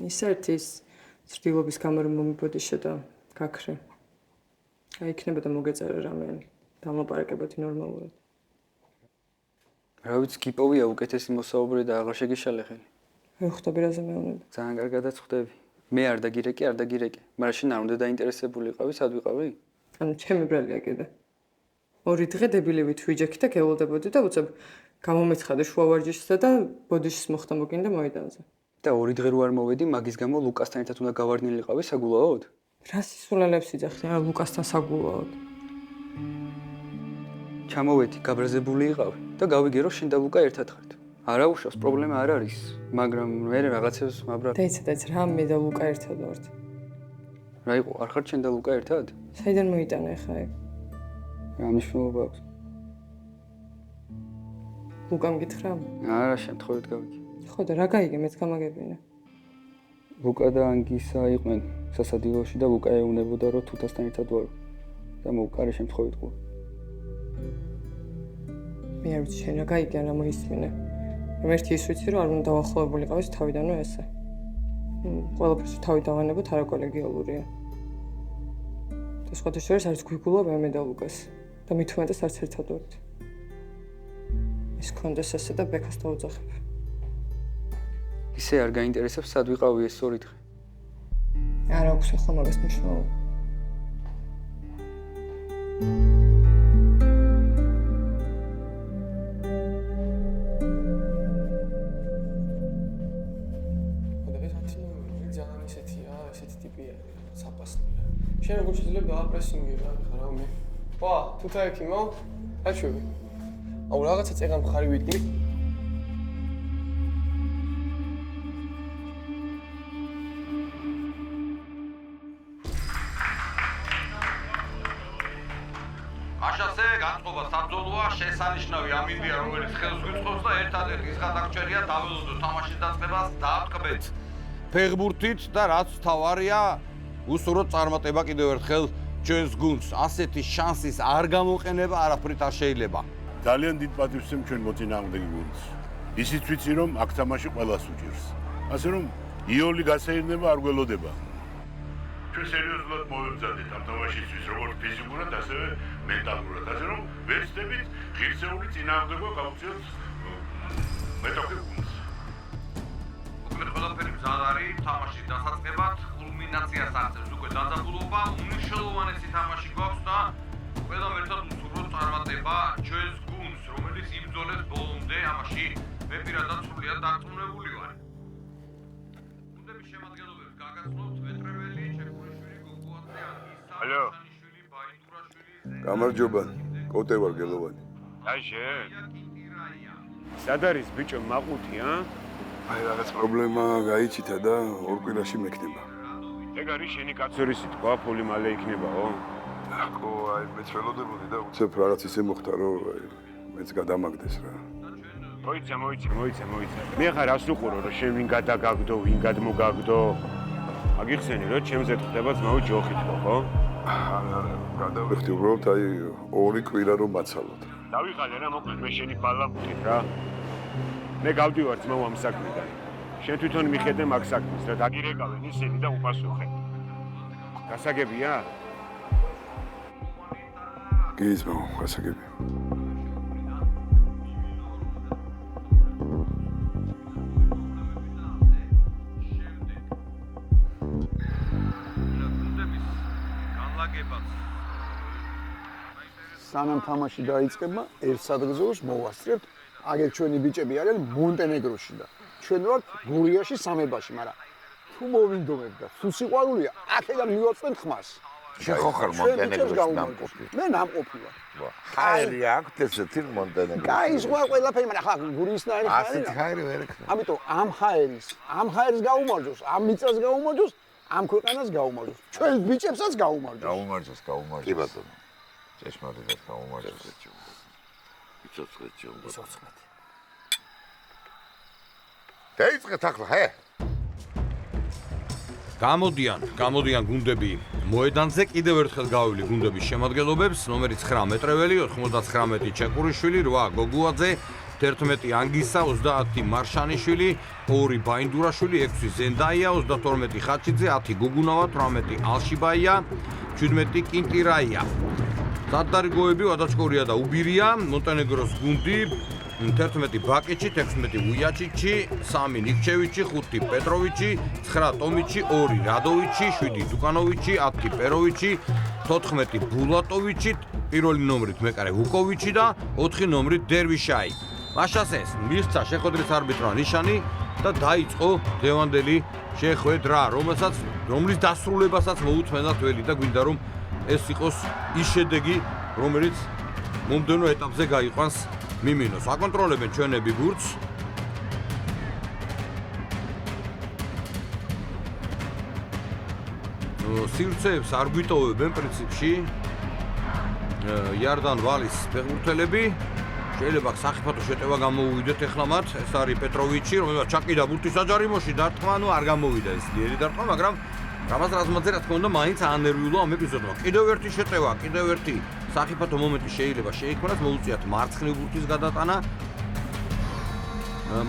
ისერთის ცდილობის გამო რომ მომიბოდიშე და გაქრე. აი იქნება და მოგეწერე რამე დამლაპარაკებოდი ნორმალურად. რა ვიცი, გიპოვია უკეთესი მოსაუბრე და აღარ შეგიშალე ხელი. ვერ ხვდები რაზე მეუბნები. ძალიან კარგადაც ხვდები. მე არ დაგირეკე, არ დაგირეკე. მაგრამ შენ არ უნდა დაინტერესებული იყავი, სად ვიყავი? ანუ ჩემი ბრალია კიდე. ორი დღე დებილივით ვიჯექი და გეულდებოდი და უცებ გამომეცხადე შუა ვარჯიშსა და ბოდიშის მოხდა მოგინდა მოედანზე. და ორი დღე რო არ მოვედი, მაგის გამო ლუკასთან ერთად უნდა გავარდნილიყავი საგულაოდ? რა სისულელებს იძახი, არა ლუკასთან საგულაოდ. ჩამოვედი, გაბრაზებული იყავი და გავიგე რომ შენ და ლუკა ერთად ხართ. არა უშავს, პრობლემა არ არის, მაგრამ მე რაღაცებს მაბრალ. დაიცადაც რა მე და ლუკა ერთად ვართ. რა იყო, არ ხართ შენ და ლუკა ერთად? საიდან მოიტანა ახლა ეგ? რა მნიშვნელობა აქვს? ლუკამ გითხრა? არა, შემთხვევით გავიგე. ხო და რა გაიგე, მეც გამაგებინა. ლუკა და ანგისა იყვნენ სასადილოში და ლუკა ეუნებოდა რომ თუთასთან ერთად ვარო. და მოვკარე შემთხვევით ყო. მე არ ვიცი შენ რა გაიგე, რა მოისმინე. რომ ერთი ის ვიცი რომ არ უნდა დავახლოვებულიყავი თავიდანო ესე. ყველაფერს თავი დავანებოთ არა კოლეგიალურია. და სხვათა შორის არის გვიგულობ მე და ლუკას და მით უმეტეს არც ერთად ვართ. ის კონდეს ესე და ბექას დაუძახებ. ისე არ გაინტერესებს სად ვიყავი ეს ორი დღე? არ აქვს ახლა მაგას მნიშვნელობა. შენ როგორ შეიძლება დააპრესინგი რა ხარ მე? ვა, თუთა ექიმო? აჩვევი. აუ რაღაცა წეგან მხარი ვიტკი. მაშასე განწყობა საბრძოლოა შესანიშნავი ამინდია რომელიც ხელს გვიწყობს და ერთადერთი ის გადაგჭერია დაველოდო თამაშის დაწყებას დაატკბეთ. ფეხბურთით და რაც თავარია უსურვოთ წარმატება კიდევ ერთხელ ჩვენს გუნდს. ასეთი შანსის არ გამოყენება არაფრით არ შეიძლება. ძალიან დიდ პატივს ვცემ ჩვენ მოწინააღმდეგე გუნდს. ისიც ვიცი რომ აქ თამაში ყველას უჭირს. ასე რომ იოლი გასაირნება არ გველოდება. ჩვენ სერიოზულად მოვემზადეთ ამ თამაშისთვის როგორც ფიზიკურად, ასევე მენტალურად, ასე რომ ვეცდებით ღირსეული წინააღმდეგობა გავუწიოთ მეტოქე გუნდს. უბრალოდ ყველაფერი მზად არის თამაშის დასაწყებად, კულმინაციას აღწევს უკვე დაძაბულობა, უმნიშვნელოვანესი თამაში გვაქვს და ყველამ ერთად უსურვოთ წარმატება ჩვენს გუნდს, რომელიც იბრძოლებს ბოლომდე, ამაში მე პირადად სრულიად დარწმუნებული ვარ. გუნდების შემადგენლობებს გაგაცნობთ მეტრეველი, ჩეკურიშვილი, გოგუაძე, ანგისა, ალო. შვილი, ბაინდურაშვილი, გამარჯობა, კოტე ვარ გელოვანი. აჟე. სად არის ბიჭო მაყუთი, ა? აი რაღაც პრობლემა გაიჩითა და ორ კვირაში მექნება. ეგ არის შენი კაცური სიტყვა, ფული მალე იქნებაო? აკო, აი მეც ველოდებოდი და უცებ რაღაც ისე მოხდა, რომ მეც გადამაგდეს რა. მოიცა. მე ხარ რას უყურო, რომ შენ ვინ გადაგაგდო, ვინ გადმოგაგდო? აგიხსენი, რომ ჩემზე ხდება ძმაო ჯოხი თქო, ხო? არა, გადავიხდი უბრალოდ აი ორი კვირა რომ მაცალოთ. დავიღალე რა, მოკლედ მე შენი ბალამუტით რა. მე გავდივარ ძმაო ამ საქმიდან. შენ თვითონ მიხედე მაგ საქმეს, რა დაგირეკავენ ისინი და უპასუხე. გასაგებია? გიზმო, გასაგები. სანამ თამაში დაიწყება, ერთ სადგზურს მოვასწრებთ. აგერ ჩვენი ბიჭები არიან მონტენეგროში და ჩვენ ვართ გურიაში სამებაში, მაგრამ თუ მოვინდომებ და თუ სიყვარულია, აქედან მივაწვენთ ხმას. შენ ხო ხარ მონტენეგროში დამყოფი? მე ნამყოფი ვარ. ხაერი აქვს ესეთი მონტენეგროში. კაი, სხვა ყველაფერი, მაგრამ ხა გურისნაირი ხარ. ასეთ ხაერი ვერ ექნება. ამიტომ ამ ხაერის გაუმარჯოს, ამ მიწას გაუმარჯოს, ამ ქვეყანას გაუმარჯოს. ჩვენ ბიჭებსაც გაუმარჯოს. გაუმარჯოს. კი ბატონო. ჭეშმარიტად გაუმარჯოს. იცოცხლეთ. დაიწყეთ ახლა, ჰე? გამოდიან გუნდები მოედანზე, კიდევ ერთხელ გავივli გუნდების შემადგენლობებს, ნომერი 9 მეტრეველი, 99 ჩეკურიშვილი, 8 გოგუაძე, 11 ანგისა, 30 მარშანიშვილი, 2 ბაინდურაშვილი, 6 ზენდაია, 32 ხაჩიძე, 10 გუგუნავა, 18 ალშიბაია, 17 კინტირაია. სადარიგოები ვადაჩკორია და უბირია, მონტენეგროს გუნდი 11 ბაკიჩი, 16 უიაჩიჩი, 3 ნიქჩევიჩი, 5 პეტროვიჩი, 9 ტომიჩი, 2 რადოვიჩი, 7 დუკანოვიჩი, 10 პეროვიჩი, 14 ბულატოვიჩი, პირველი ნომრით მეკარე ვუკოვიჩი და 4 ნომრით დერვიშაი. მაშასეს მისცა შეხვედრის არბიტრა ნიშანი და დაიწყო დევანდელი შეხვედრა, რომლის დასრულებასაც მოუთმენათ ველი და გვინდა რომ ეს იყოს ის შედეგი, რომელიც მომდევნო ეტაპზე გაიყვანს მიმინოს. აკონტროლებენ ჩვენები ბურთს. სივრცეებს არ გვიტოვებენ პრინციპში. იარდან ვალის ფეხბურთელები. შეიძლება სახიფათო შეტევა გამოუვიდეთ ახლა მათ. ეს არის პეტროვიჩი, რომელსაც ჩაკიდა ბურთის საჯარიმოში დარტყმა, არ გამოვიდა ეს ძლიერი დარტყმა, მაგრამ რამაზ რაზმაძე რა თქმა უნდა მაინც ანერვიულა ამ ეპიზოდმა. კიდევ ერთი შეტევა, კიდევ ერთი სახიფათო მომენტი შეიძლება შეიქმნას, მოუწიათ მარცხნივ ბურთის გადატანა.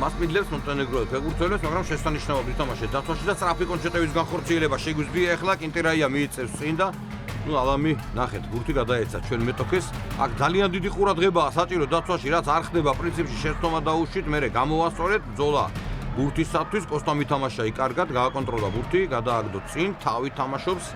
მას მიდლებს მონტენეგროს ფეხბურთელებს, მაგრამ შესანიშნავად ითამაშეს დაცვაში და სწრაფი კონჩეტევის განხორციელება შეგვიძლია ახლა კინტირაია მიიწევს წინ და ალამი ნახეთ, ბურთი გადაეცა ჩვენ მეტოქეს. აქ ძალიან დიდი ყურადღებაა საჭირო დაცვაში, რაც არ ხდება პრინციპში შეცდომა დაუშვით, მერე გამოვასწორეთ ბრძოლა. ბურთისათვის კოსტა მითამაშა იკარგად, გააკონტროლა ბურთი, გადააგდო წინ, თავი თამაშობს.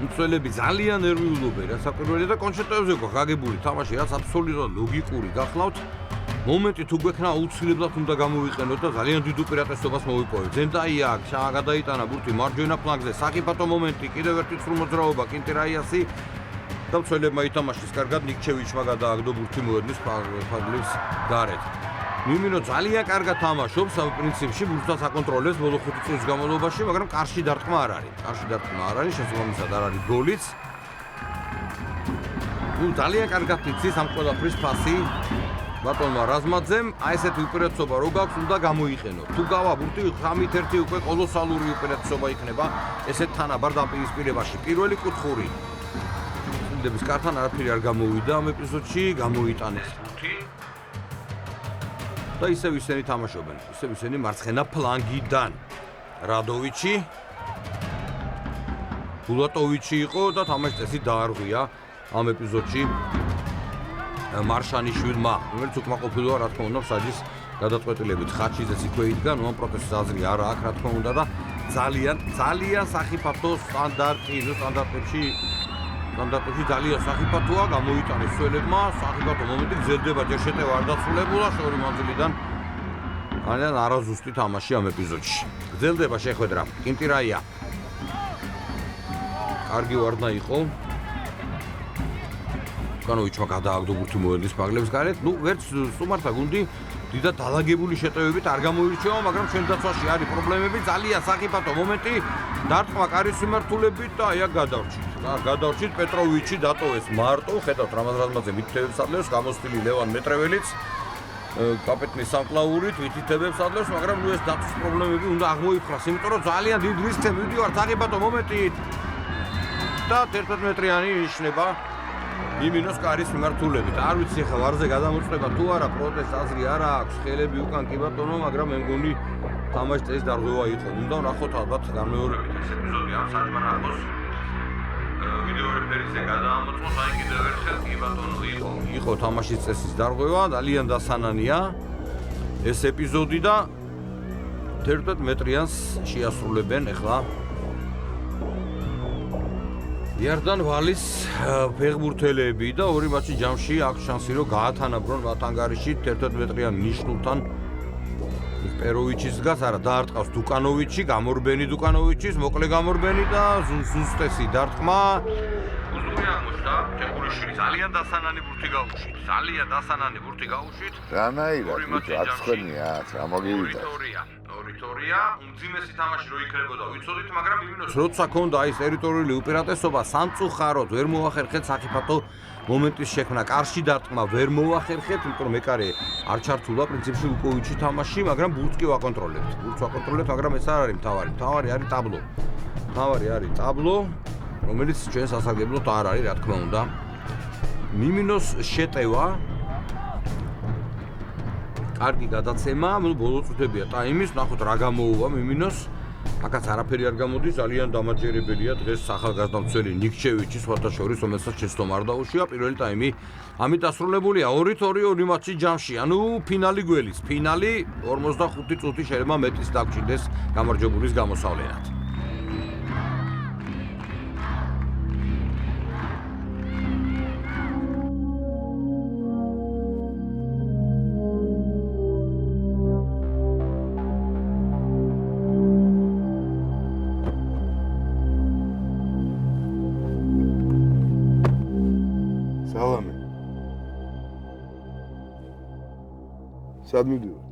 მწველები ძალიან ნერვიულობენ, რა საკვირველია და კონჩეტებზე გვაქვს გაგებული თამაში, რაც აბსოლუტურად ლოგიკური გახლავთ. მომენტი თუ გვექნა აუცილებლად უნდა გამოვიყენოთ და ძალიან დიდ უპირატესობას მოვიპოვეთ. ზენდაია აქ გადაიტანა ბურთი მარჯვენა ფლანგზე, სახიფათო მომენტი, კიდევ ერთი სრულ მოძრაობა კინტირაიასი და მწველებმა ითამაშეს კარგად, ნიქჩევიჩმა გადააგდო ბურთი მოედნის ფარგლებს გარეთ. მიმინო ძალიან კარგად თამაშობს, პრინციპში ბურთს აკონტროლებს ბოლო 5 წუთის განმავლობაში, მაგრამ კარში დარტყმა არ არის. შესაბამისად არ არის გოლიც. ძალიან კარგად იცის ამ ყველაფრის ფასი. ბატონმა რაზმაძემ, აი ესეთი უპირატესობა რო გაქვს, უნდა გამოიყენო. თუ გავა ბურთი 3-1 უკვე კოლოსალური უპირატესობა იქნება ესეთ თანაბარ დაპირისპირებაში. პირველი კუთხური. გუნდების კართან არაფერი არ გამოვიდა ამ ეპიზოდში, გამოიტანეს ბურთი. და ისევ ისინი თამაშობენ. ისევ ისინი მარცხენა ფლანგიდან. რადოვიჩი ბულატოვიჩი იყო და თამაშის წესი დაარღვია ამ ეპიზოდში მარშანიშვილმა, რომელიც უკმაყოფილოა რა თქმა უნდა მსაჯის გადაწყვეტილებით. ხაჩიძეც იქვე იდგა, ნუ ამ პროტესტს აზრი არა აქვს რა თქმა უნდა და ძალიან სახიფათო სტანდარტებში ძალიან სახიფათოა გამოიტანეს სველებმა, სახიფათო მომენტი გრძელდება, ჯერ შეტევა არ დაცულებულა შორი მანძილიდან. ძალიან არაზუსტი თამაში ამ ეპიზოდში. გრძელდება შეხვედრა. კინტირაია. კარგი ვარდნა იყო. კანოვიჩმა გადააგდო ბურთი მოედნის ფაგლებს გარეთ. ნუ ვერც სტუმართა გუნდი დიდად დალაგებული შეტევებით არ გამოირჩევა, მაგრამ ჩვენ დაცვაში არის პრობლემები, ძალიან სახიფათო მომენტი. დარტყმა კარის მიმართულებით და აი აქ გადავრჩით პეტროვიჩი დატოვეს მარტო, ხედავთ რამაზრაზმაძე მითითებებს ადლევს, გამოსტილი ლევან მეტრეველიც კაპიტნის სამკლაურით ვითითებებს ადლევს, მაგრამ ნუ ეს დაცვის პრობლემები უნდა აღმოიფხვრას, იმიტომ რომ ძალიან დიდ რისკზე მივდივართ სახიფათო მომენტით და 11 მეტრიანი ინიშნება მიმინოს კარის მიმართულებით. არ ვიცი ხა ვარზე გადამოწყვება თუ არა, პროტესტ აზრი არა აქვს, ხელები უკან კი ბატონო, მაგრამ მე მგონი თამაშის წესის დარღვევა იყო. უნდა ვნახოთ ალბათ განმეორებით ეს ეპიზოდი ამ საჯმარაღოს ვიდეო რეფერენსზე გადაამოწმოს, აი კიდევ ერთხელ კი ბატონო იყო თამაშის წესის დარღვევა, ძალიან დასანანია ეს ეპიზოდი და 11 მეტრიანს შეასრულებენ ახლა იარდან ვალის ფეხბურთელები და ორი მატჩი ჯამში აქვს შანსი რომ გაათანაბრონ მათ ანგარიში 11 მეტრიან ნიშნულთან პეროვიჩის გას არა დაარტყავს დუკანოვიჩი, გამორბენი დუკანოვიჩის, მოკლე გამორბენი და ზუსტესი დარტყმა. უზური აღმოჩნდა ჩეხურიშვილი ძალიან დასანანი ბურთი გაუშვით. რანაირად აცხენია, რა მოგივიდა. ტერიტორია, უმძიმესი თამაში რო იქნებოდა, ვიცოდით, მაგრამ იმინოს როცა ქონდა ის ტერიტორიული უპირატესობა, სამწუხაროდ ვერ მოახერხეთ საფათო მომენტის შექმნა. კარში დარტყმა ვერ მოახერხეთ, იმიტომ რომ ეკარე არ ჩართულა პრინციპში უკოვიჩი თამაში, მაგრამ ბურთს კი ვაკონტროლებთ. მაგრამ ეს არ არის მთავარი. მთავარი არის ტაბლო. რომელიც ჩვენ სასარგებლოდ არ არის, რა თქმა უნდა. მიმინოს შეტევა კარგი გადაცემა, ბოლო წუთებია ტაიმის, ნახოთ რა გამოუვა მიმინოს. აქაც არაფერი არ გამოდის, ძალიან დამაჯერებელია დღეს ახალგაზრდა მცველი ნიქჩევიჩი, სხვათა შორის, რომელსაც შეცდომა არ დაუშია. პირველი ტაიმი ამით დასრულებულია 2-2 ორი მატჩი ჯამში. ანუ ფინალი გველის. ფინალი 45 წუთი შეიძლება მეტის დაგჭირდეს გამარჯვებულის გამოსავლენად. სად მივდივარ?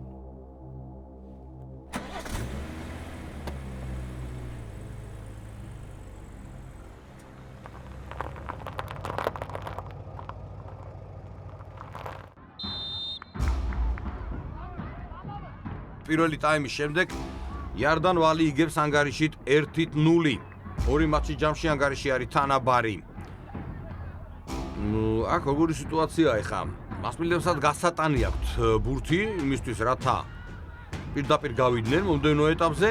პირველი ტაიმის შემდეგ იარდან ვალი იგებს ანგარიშით 1-0. ორი მატჩი ჯამში ანგარიში არის თანაბარი. აქ როგორი სიტუაციაა ახლა? მასპინძლებსაც გასატანი აქვთ ბურთი იმისთვის რათა პირდაპირ გავიდნენ მომდევნო ეტაპზე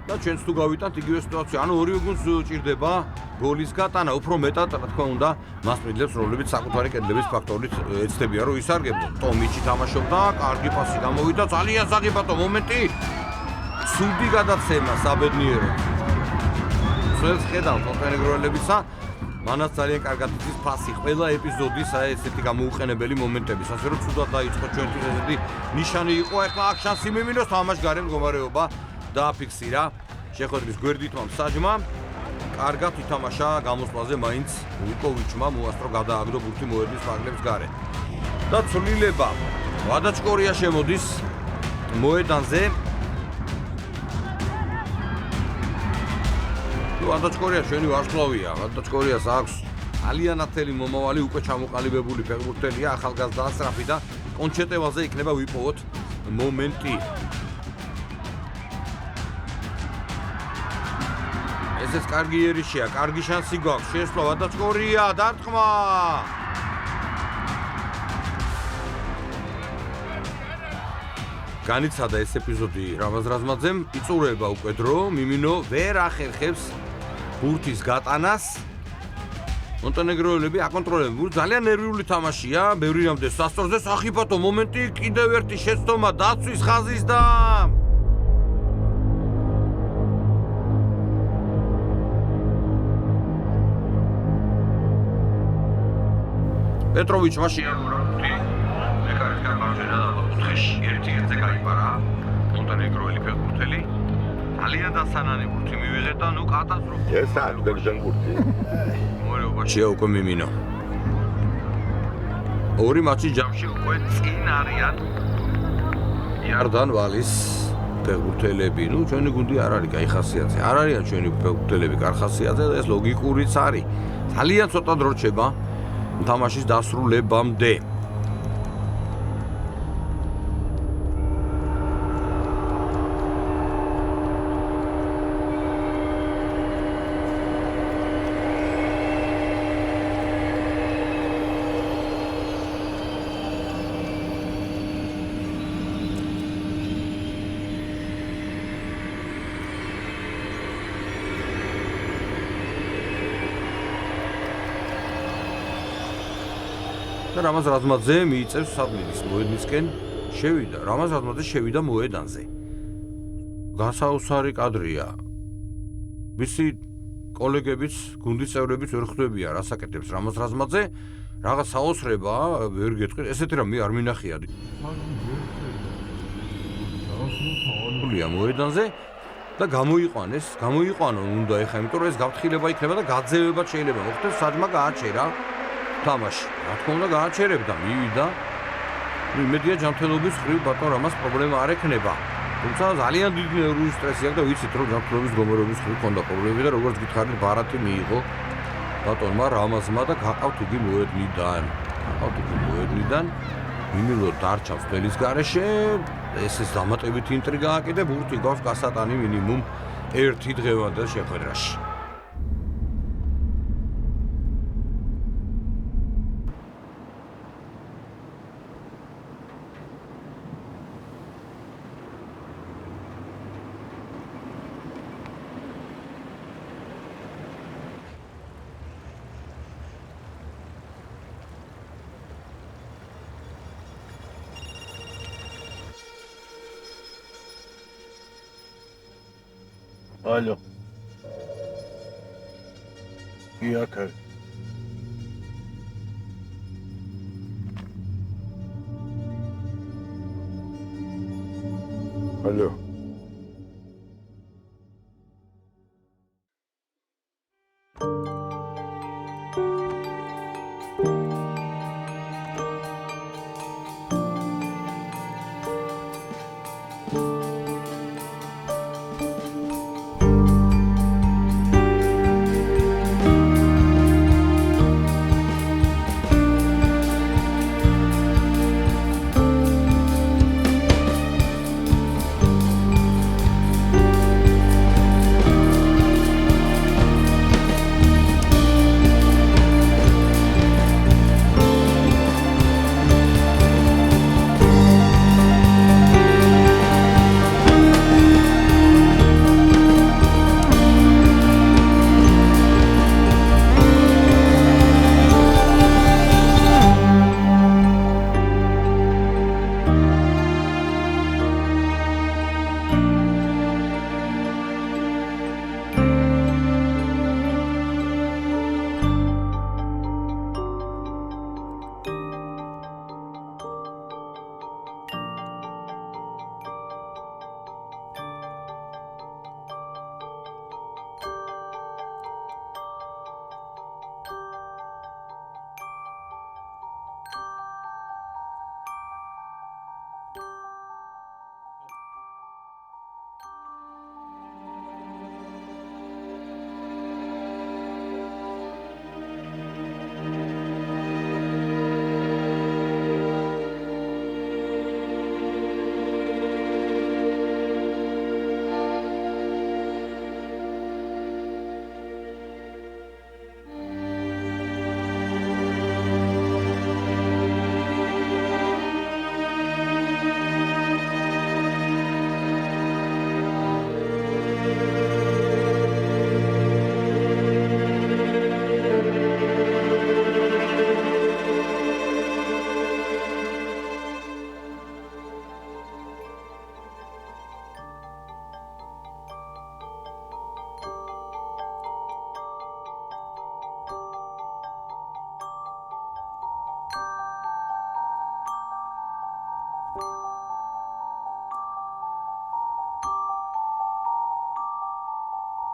და ჩვენც თუ გავიტანთ იგივე სიტუაცია. ანუ ორივე გუნდს ჭირდება გოლის გატანა, უფრო მეტად რა თქმა უნდა მასპინძლებს რომლებიც საკუთარი კედლების ფაქტორით ეცდებიან რომ ისარგებლონ. ტომიჩი თამაშობდა, კარგი პასი გამოვიდა, ძალიან საფათო მომენტი. ცუდი გადაცემა საბედნიეროდ. ძველს ხედავთ მონტენეგროელებისა მანაც ძალიან კარგად იცის ფასი ყველა ეპიზოდის ესეთი გამოუყენებელი მომენტების. ასე რომ ცუდად დაიწყო ჩვენთვის ესეთი ნიშანი იყო. ახლა აქ შანსი მიმინოს თამაშ გარემ მდგომარეობა დააფიქსირა. შეხვედრის გვერდითმა მსაჯმა კარგად ითამაშა გამოსვლაზე მაინც ლუკოვიჩმა მოასწრო გადააგდო ბურთი მოედნის ფაგლებს გარეთ. და ცვლილება ვადაჩკორია შემოდის მოედანზე. ვადაჩკორია ჩვენი ვარსკვლავია. ვადაჩკორიას აქვს ძალიან ათელი მომავალი, უკვე ჩამოყალიბებული ფეხბურთელია, ახალგაზრდა ასრაფი და კონჩეტევაზე იქნება ვიპოვოთ მომენტი. ესეც კარგი ერიშია, კარგი შანსი გვაქვს. შეესვლა ვადაჩკორია, დარტყმა. განიცადა ეს ეპიზოდი რამაზრაზმაძემ, იწურება უკვე დრო, მიმინო ვერ ახერხებს ბურთის გატანას. მონტენეგროელები აკონტროლებენ. ძალიან ნერვიული თამაშია, ბევრი რამდენ სასწორზე სახიფათო მომენტი, კიდევ ერთი შეცდომა დაცვის ხაზის და პეტროვიჩმა შეაგორა ბურთი. მეკარისგან მარჯვენა და კუთხეში 1-1-ზე გაიპარა მონტენეგროელი ფეხბურთელი. ძალიან დასანანი ბურთი მივიღეთ და ნუ კატასტროფა. ეს ამდენგან ბურთი. მოერეობაშია უკვე მიმინო. ორი მატჩი ჯამში უკვე წინ არიან იარდან ვალის ფეხბურთელები. ნუ ჩვენი გუნდი არ არის კაი ხასიათზე. არ არიან ჩვენი ფეხბურთელები კარ ხასიათზე და ეს ლოგიკურიც არის. ძალიან ცოტა დრო რჩება თამაშის დასრულებამდე. და რამაზ რაზმაძე მიიწევს სადგმის მოედნისკენ შევიდა. რამაზ რაზმაძე შევიდა მოედანზე. გასაოცარი კადრია. მისი კოლეგებიც, გუნდის წევრებიც ვერ ხვდებიან, რას აკეთებს რამაზ რაზმაძე. რაღაც საოცრება ვერ გეტყვი. ესეთი რამე არ მინახია. მოედანზე და გამოიყვანონ უნდა ეხა, იმიტომ რომ ეს გაფრთხილება იქნება და გაძევება შეიძლება მოხდეს, საჯმა გააჩერა თამაში. რა თქმა უნდა გააჩერებდა, მივიდა. იმედია ჯანმრთელობის ხრივ ბატონ რამას პრობლემა არ ექნება. თუმცა ძალიან დიდი ნერვული სტრესი აქვს და ვიცით რომ ჯანმრთელობის გომერობის ხრივ ქონდა პრობლემები და როგორც გითხარით ბარათი მიიღო ბატონმა რამაზმა და გაყავთ იგი მოედნიდან. მიმილო დარჩა მწველის გარეშე, ეს დამატებითი ინტრიგაა კიდე ბურთი გვაქვს გასატანი მინიმუმ 1 დღევანდელ შეხვედრაში. Алло. Якорь. Алло.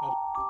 და